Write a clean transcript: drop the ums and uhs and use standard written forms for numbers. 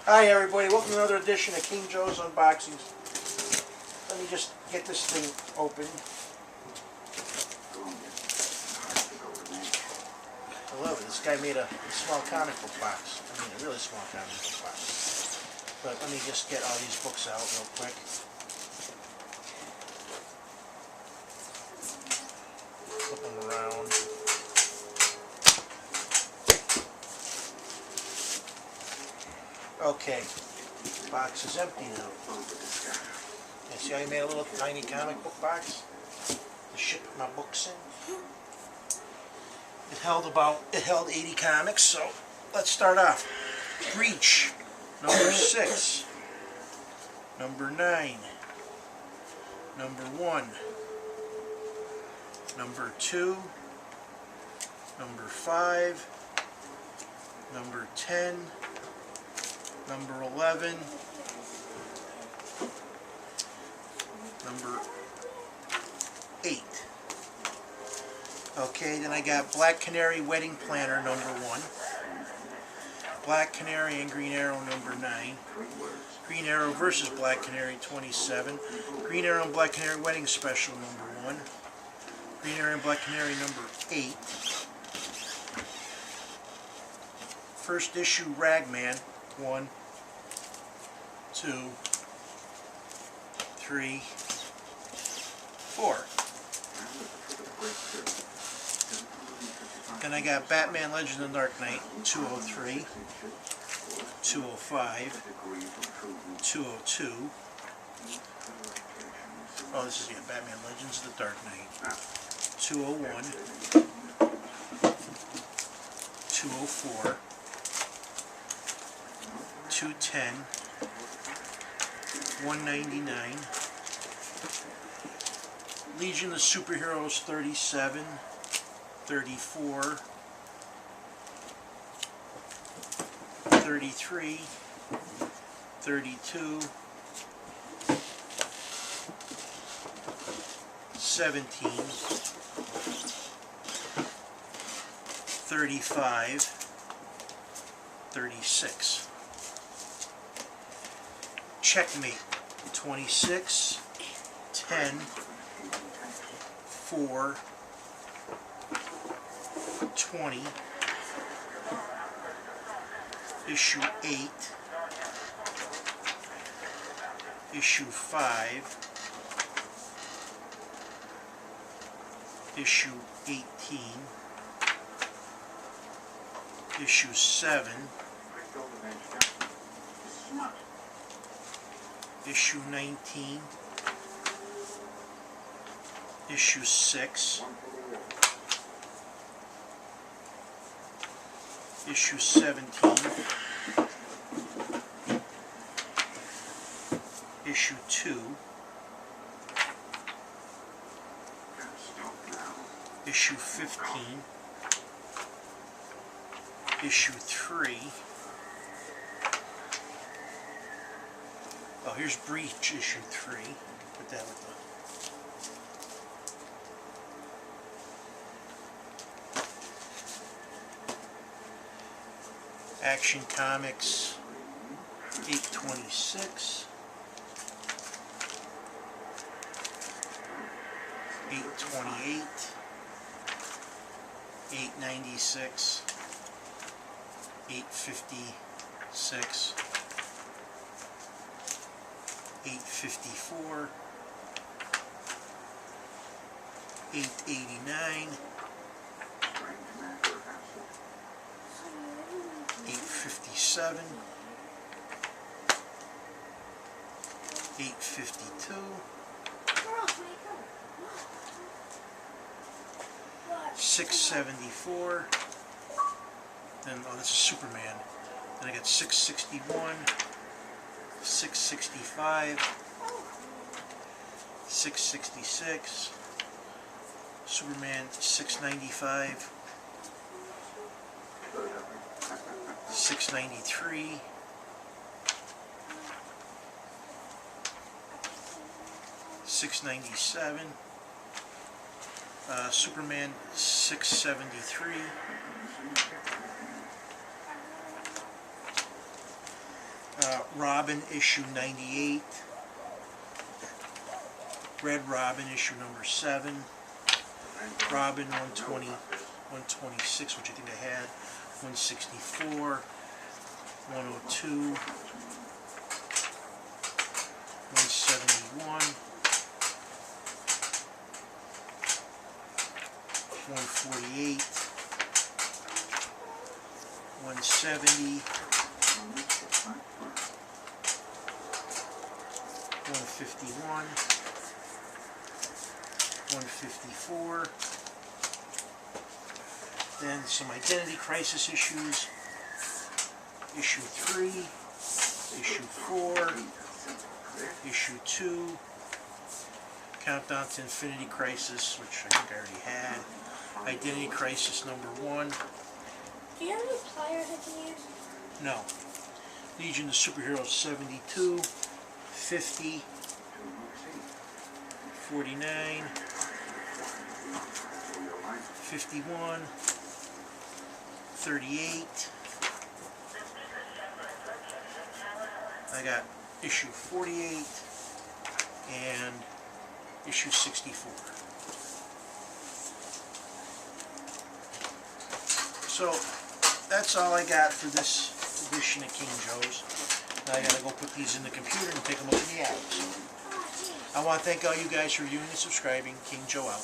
Hi everybody, welcome to another edition of King Joe's Unboxings. Let me just get this thing open. I love it. This guy made a small comic book box. I mean a really small comic book box. But let me just get all these books out real quick. Flip them around. Okay. Box is empty now. And see how I made a little tiny comic book box to ship my books in? It held 80 comics, so let's start off. Breach, number 6, number 9, number 1, number 2, number 5, number 10, number 11, number 8. Okay, then I got Black Canary Wedding Planner number 1, Black Canary and Green Arrow number 9, Green Arrow versus Black Canary 27, Green Arrow and Black Canary Wedding Special number 1, Green Arrow and Black Canary number 8, first issue Ragman 1, 2, 3, 4. Then I got Batman Legends of the Dark Knight 203, 205, 202. Oh, this is Batman Legends of the Dark Knight 201, 204, 210, 199, Legion of Superheroes 37, 34, 33, 32, 17, 35, 36. Checkmate 26, 10, 4, 20, issue 8, issue 5, issue 18, issue 7, issue 19, issue 6, issue 17, issue 2, issue 15, issue 3. Oh, here's Breach issue 3. Put that with the Action Comics 826, 828, 896, 856, 854, 889, 857, 852, 674, then, oh, this is Superman. Then I got 661, 665, 666, Superman 695, 693, 697, Superman 673, Robin issue 98, Red Robin issue number 7, Robin 120, 126, which I think I had, 164, 102, 171, 148, 170, 151, 154, then some Identity Crisis issues, issue 3, issue 4, issue 2, Countdown to Infinity Crisis, which I think I already had, Identity Crisis number 1. Do you have any pliers I can use? No. Legion of Superheroes 72, 50, 49, 51, 38. I got issue 48 and issue 64. So that's all I got for this edition of King Joe's. Now I gotta go put these in the computer and take a look at the ads. I want to thank all you guys for viewing and subscribing. King Joe out.